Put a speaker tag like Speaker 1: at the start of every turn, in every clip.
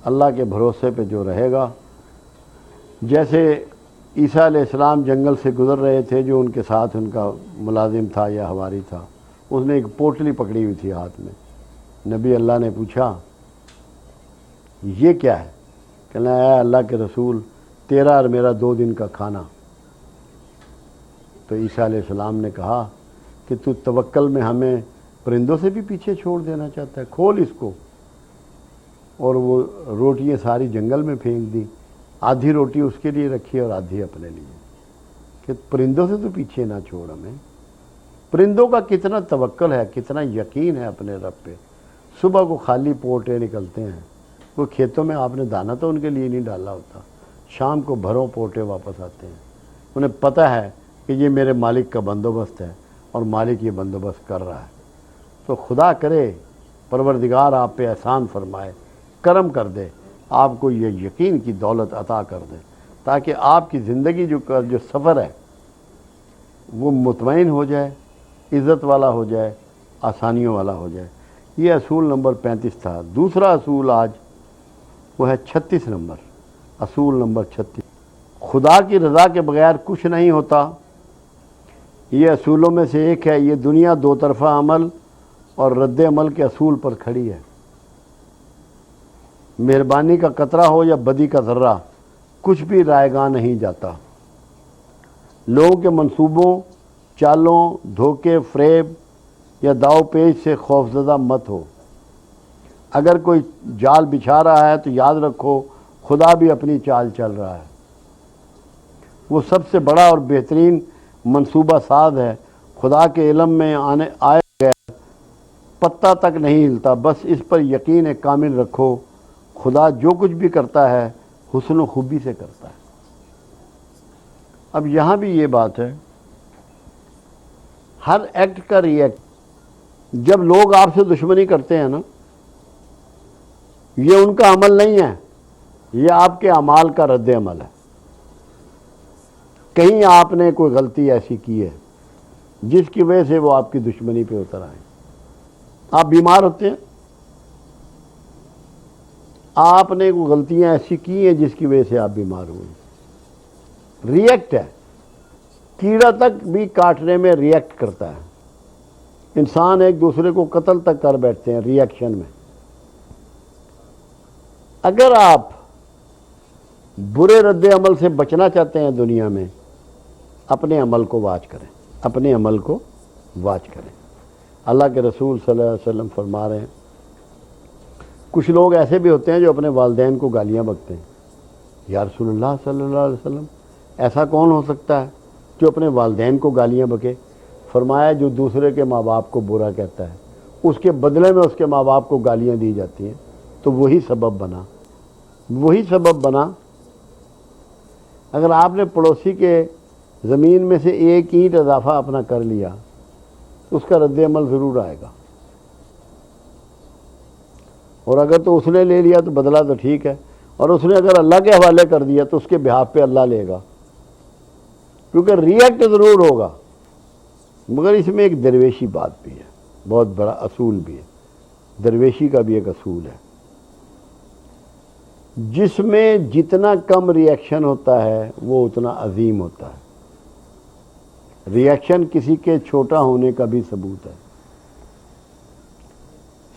Speaker 1: اللہ کے بھروسے پہ جو رہے گا، جیسے عیسیٰ علیہ السلام جنگل سے گزر رہے تھے، جو ان کے ساتھ ان کا ملازم تھا یا حواری تھا، اس نے ایک پوٹلی پکڑی ہوئی تھی ہاتھ میں. نبی اللہ نے پوچھا یہ کیا ہے؟ کہنا اے اللہ کے رسول، تیرا اور میرا 2 دن کا کھانا. تو عیسیٰ علیہ السلام نے کہا کہ تو توکل میں ہمیں پرندوں سے بھی پیچھے چھوڑ دینا چاہتا ہے، کھول اس کو. اور وہ روٹیاں ساری جنگل میں پھینک دی، آدھی روٹی اس کے لیے رکھی اور آدھی اپنے لیے، کہ پرندوں سے تو پیچھے نہ چھوڑ ہمیں. پرندوں کا کتنا توکل ہے، کتنا یقین ہے اپنے رب پہ. صبح کو خالی پوٹے نکلتے ہیں، وہ کھیتوں میں آپ نے دانہ تو ان کے لیے نہیں ڈالا ہوتا، شام کو بھروں پوٹے واپس آتے ہیں. انہیں پتہ ہے کہ یہ میرے مالک کا بندوبست ہے اور مالک یہ بندوبست کر رہا ہے. تو خدا کرے پروردگار آپ پہ احسان فرمائے، کرم کر دے، آپ کو یہ یقین کی دولت عطا کر دے، تاکہ آپ کی زندگی جو سفر ہے وہ مطمئن ہو جائے، عزت والا ہو جائے، آسانیوں والا ہو جائے. یہ اصول نمبر 35 تھا. دوسرا اصول آج وہ ہے 36 نمبر، اصول نمبر 36. خدا کی رضا کے بغیر کچھ نہیں ہوتا. یہ اصولوں میں سے ایک ہے. یہ دنیا 2 طرفہ عمل اور رد عمل کے اصول پر کھڑی ہے. مہربانی کا قطرہ ہو یا بدی کا ذرہ، کچھ بھی رائے گاں نہیں جاتا. لوگوں کے منصوبوں، چالوں، دھوکے، فریب یا داؤ پیچ سے خوفزدہ مت ہو. اگر کوئی جال بچھا رہا ہے تو یاد رکھو خدا بھی اپنی چال چل رہا ہے. وہ سب سے بڑا اور بہترین منصوبہ ساز ہے. خدا کے علم میں آئے بغیر پتہ تک نہیں ہلتا. بس اس پر یقین کامل رکھو، خدا جو کچھ بھی کرتا ہے حسن و خوبی سے کرتا ہے. اب یہاں بھی یہ بات ہے، ہر ایکٹ کا ری ایکٹ. جب لوگ آپ سے دشمنی کرتے ہیں نا، یہ ان کا عمل نہیں ہے، یہ آپ کے اعمال کا رد عمل ہے. کہیں آپ نے کوئی غلطی ایسی کی ہے جس کی وجہ سے وہ آپ کی دشمنی پہ اتر آئے. آپ بیمار ہوتے ہیں، آپ نے کوئی غلطیاں ایسی کی ہیں جس کی وجہ سے آپ بیمار ہوئے. ری ایکٹ ہے. کیڑا تک بھی کاٹنے میں ری ایکٹ کرتا ہے. انسان ایک دوسرے کو قتل تک کر بیٹھتے ہیں ری ایکشن میں. اگر آپ برے رد عمل سے بچنا چاہتے ہیں دنیا میں، اپنے عمل کو واچ کریں، اپنے عمل کو واچ کریں. اللہ کے رسول صلی اللہ علیہ وسلم فرما رہے ہیں، کچھ لوگ ایسے بھی ہوتے ہیں جو اپنے والدین کو گالیاں بکتے ہیں. یا رسول اللہ صلی اللہ علیہ وسلم، ایسا کون ہو سکتا ہے جو اپنے والدین کو گالیاں بکے؟ فرمایا جو دوسرے کے ماں باپ کو برا کہتا ہے، اس کے بدلے میں اس کے ماں باپ کو گالیاں دی جاتی ہیں، تو وہی سبب بنا. اگر آپ نے پڑوسی کے زمین میں سے ایک اینٹ اضافہ اپنا کر لیا، اس کا رد عمل ضرور آئے گا. اور اگر تو اس نے لے لیا تو بدلہ تو ٹھیک ہے، اور اس نے اگر اللہ کے حوالے کر دیا تو اس کے بہاف پہ اللہ لے گا، کیونکہ ری ایکٹ ضرور ہوگا. مگر اس میں ایک درویشی بات بھی ہے، بہت بڑا اصول بھی ہے. درویشی کا بھی ایک اصول ہے، جس میں جتنا کم ری ایکشن ہوتا ہے وہ اتنا عظیم ہوتا ہے. ری ایکشن کسی کے چھوٹا ہونے کا بھی ثبوت ہے.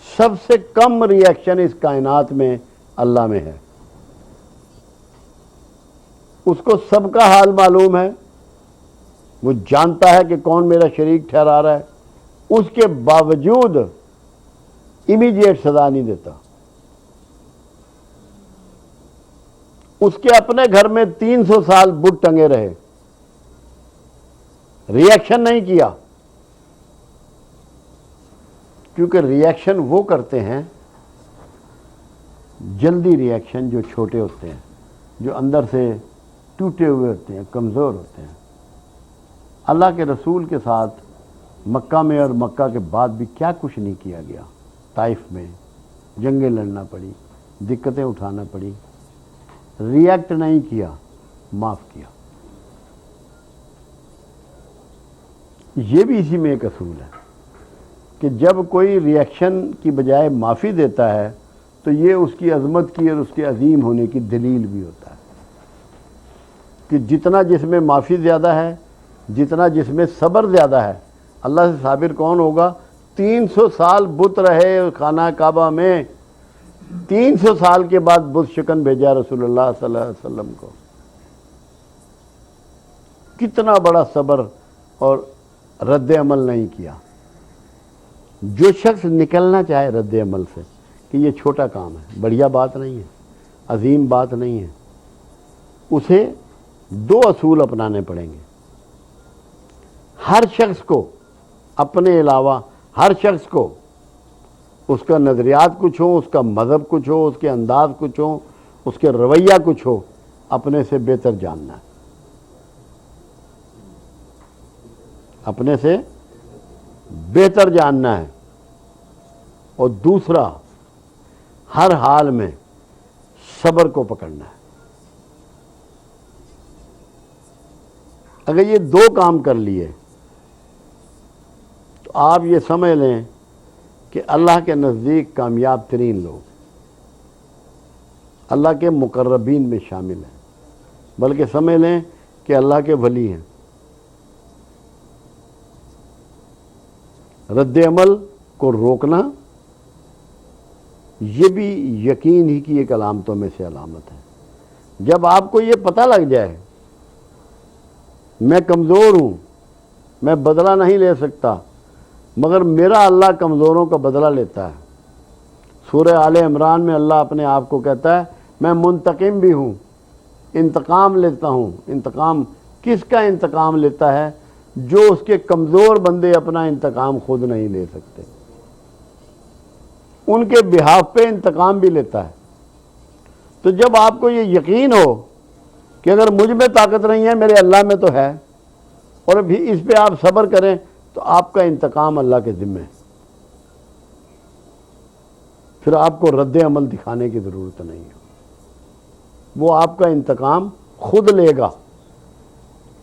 Speaker 1: سب سے کم ری ایکشن اس کائنات میں اللہ میں ہے. اس کو سب کا حال معلوم ہے، وہ جانتا ہے کہ کون میرا شریک ٹھہرا رہا ہے، اس کے باوجود امیڈیٹ سزا نہیں دیتا. اس کے اپنے گھر میں 300 سال بت ٹنگے رہے، ری ایکشن نہیں کیا. کیونکہ ری ایکشن وہ کرتے ہیں، جلدی ری ایکشن، جو چھوٹے ہوتے ہیں، جو اندر سے ٹوٹے ہوئے ہوتے ہیں، کمزور ہوتے ہیں. اللہ کے رسول کے ساتھ مکہ میں اور مکہ کے بعد بھی کیا کچھ نہیں کیا گیا. طائف میں جنگیں لڑنا پڑی، دقتیں اٹھانا پڑی. ری ایکٹ نہیں کیا، معاف کیا. یہ بھی اسی میں ایک اصول ہے کہ جب کوئی ری ایکشن کی بجائے معافی دیتا ہے تو یہ اس کی عظمت کی اور اس کے عظیم ہونے کی دلیل بھی ہوتا ہے کہ جتنا جس میں معافی زیادہ ہے، جتنا جس میں صبر زیادہ ہے، اللہ سے صابر کون ہوگا؟ 300 سال بت رہے خانہ کعبہ میں، 300 سال کے بعد بت شکن بھیجا رسول اللہ صلی اللہ علیہ وسلم کو. کتنا بڑا صبر اور رد عمل نہیں کیا. جو شخص نکلنا چاہے رد عمل سے کہ یہ چھوٹا کام ہے، بڑھیا بات نہیں ہے، عظیم بات نہیں ہے، اسے 2 اصول اپنانے پڑیں گے. ہر شخص کو اپنے علاوہ، ہر شخص کو اس کا نظریات کچھ ہو، اس کا مذہب کچھ ہو، اس کے انداز کچھ ہو، اس کے رویہ کچھ ہو، اپنے سے بہتر جاننا ہے، اپنے سے بہتر جاننا ہے. اور دوسرا، ہر حال میں صبر کو پکڑنا ہے. اگر یہ 2 کام کر لیے تو آپ یہ سمجھ لیں کہ اللہ کے نزدیک کامیاب ترین لوگ اللہ کے مقربین میں شامل ہیں، بلکہ سمجھ لیں کہ اللہ کے ولی ہیں. رد عمل کو روکنا یہ بھی یقین ہی کی ایک علامتوں میں سے علامت ہے. جب آپ کو یہ پتہ لگ جائے میں کمزور ہوں، میں بدلہ نہیں لے سکتا، مگر میرا اللہ کمزوروں کا بدلہ لیتا ہے. سورہ آل عمران میں اللہ اپنے آپ کو کہتا ہے میں منتقم بھی ہوں، انتقام لیتا ہوں. انتقام کس کا انتقام لیتا ہے؟ جو اس کے کمزور بندے اپنا انتقام خود نہیں لے سکتے، ان کے بہاف پہ انتقام بھی لیتا ہے. تو جب آپ کو یہ یقین ہو کہ اگر مجھ میں طاقت نہیں ہے میرے اللہ میں تو ہے، اور بھی اس پہ آپ صبر کریں تو آپ کا انتقام اللہ کے ذمہ ہے. پھر آپ کو رد عمل دکھانے کی ضرورت نہیں ہے، وہ آپ کا انتقام خود لے گا،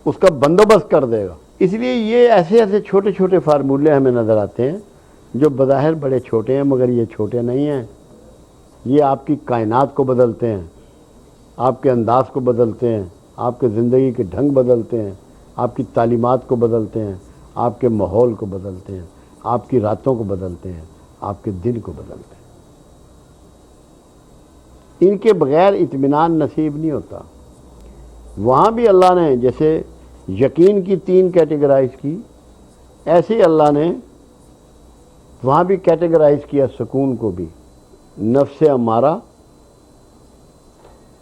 Speaker 1: اس کا بندوبست کر دے گا. اس لیے یہ ایسے چھوٹے چھوٹے فارمولے ہمیں نظر آتے ہیں جو بظاہر بڑے چھوٹے ہیں، مگر یہ چھوٹے نہیں ہیں. یہ آپ کی کائنات کو بدلتے ہیں، آپ کے انداز کو بدلتے ہیں، آپ کے زندگی کے ڈھنگ بدلتے ہیں، آپ کی تعلیمات کو بدلتے ہیں، آپ کے ماحول کو بدلتے ہیں، آپ کی راتوں کو بدلتے ہیں، آپ کے دن کو بدلتے ہیں. ان کے بغیر اطمینان نصیب نہیں ہوتا. وہاں بھی اللہ نے جیسے یقین کی 3 کیٹیگرائز کی، ایسے ہی اللہ نے وہاں بھی کیٹیگرائز کیا سکون کو بھی. نفس امارہ،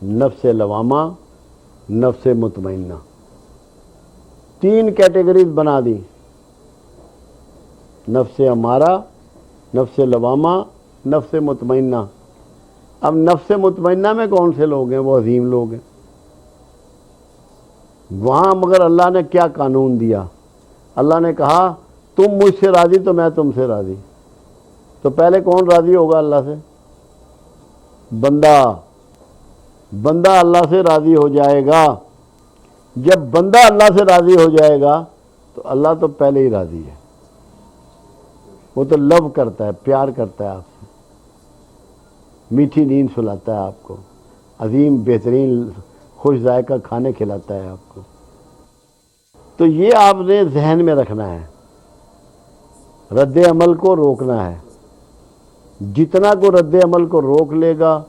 Speaker 1: نفس لوامہ، نفس مطمئنہ، 3 کیٹیگریز بنا دی. نفس امارہ، نفس لوامہ، نفس مطمئنہ. اب نفس مطمئنہ میں کون سے لوگ ہیں؟ وہ عظیم لوگ ہیں. وہاں مگر اللہ نے کیا قانون دیا؟ اللہ نے کہا تم مجھ سے راضی تو میں تم سے راضی. تو پہلے کون راضی ہوگا اللہ سے؟ بندہ اللہ سے راضی ہو جائے گا. جب بندہ اللہ سے راضی ہو جائے گا تو اللہ تو پہلے ہی راضی ہے. وہ تو لو کرتا ہے، پیار کرتا ہے آپ سے، میٹھی نیند سلاتا ہے آپ کو، عظیم بہترین خوش ذائقہ کھانے کھلاتا ہے آپ کو. تو یہ آپ نے ذہن میں رکھنا ہے، رد عمل کو روکنا ہے. جتنا کو رد عمل کو روک لے گا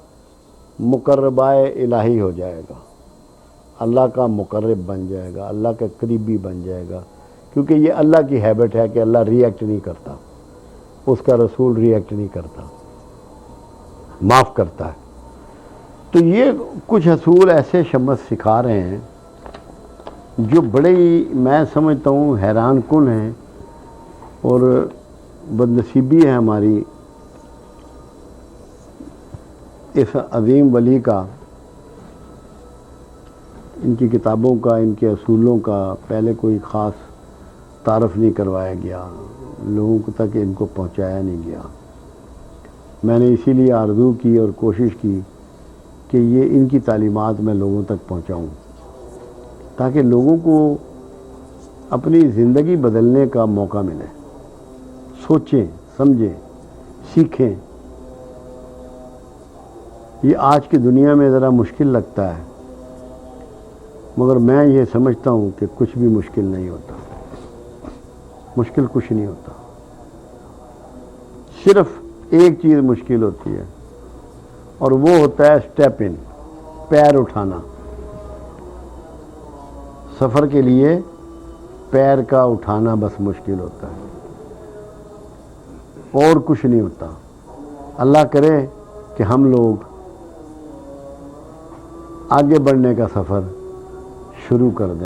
Speaker 1: مقربائے الہی ہو جائے گا، اللہ کا مقرب بن جائے گا، اللہ کا قریبی بن جائے گا. کیونکہ یہ اللہ کی ہیبٹ ہے کہ اللہ ری ایکٹ نہیں کرتا، اس کا رسول ری ایکٹ نہیں کرتا، معاف کرتا ہے. تو یہ کچھ اصول ایسے شمس سکھا رہے ہیں جو بڑے ہی میں سمجھتا ہوں حیران کن ہیں. اور بدنصیبی ہے ہماری اس عظیم ولی کا، ان کی کتابوں کا، ان کے اصولوں کا پہلے کوئی خاص تعارف نہیں کروایا گیا، لوگوں تک ان کو پہنچایا نہیں گیا. میں نے اسی لیے آرزو کی اور کوشش کی کہ یہ ان کی تعلیمات میں لوگوں تک پہنچاؤں، تاکہ لوگوں کو اپنی زندگی بدلنے کا موقع ملے. سوچیں، سمجھیں، سیکھیں. یہ آج کی دنیا میں ذرا مشکل لگتا ہے، مگر میں یہ سمجھتا ہوں کہ کچھ بھی مشکل نہیں ہوتا، مشکل کچھ نہیں ہوتا، صرف ایک چیز مشکل ہوتی ہے اور وہ ہوتا ہے اسٹیپ ان، پیر اٹھانا۔ سفر کے لیے پیر کا اٹھانا بس مشکل ہوتا ہے، اور کچھ نہیں ہوتا۔ اللہ کرے کہ ہم لوگ آگے بڑھنے کا سفر شروع کر دیں۔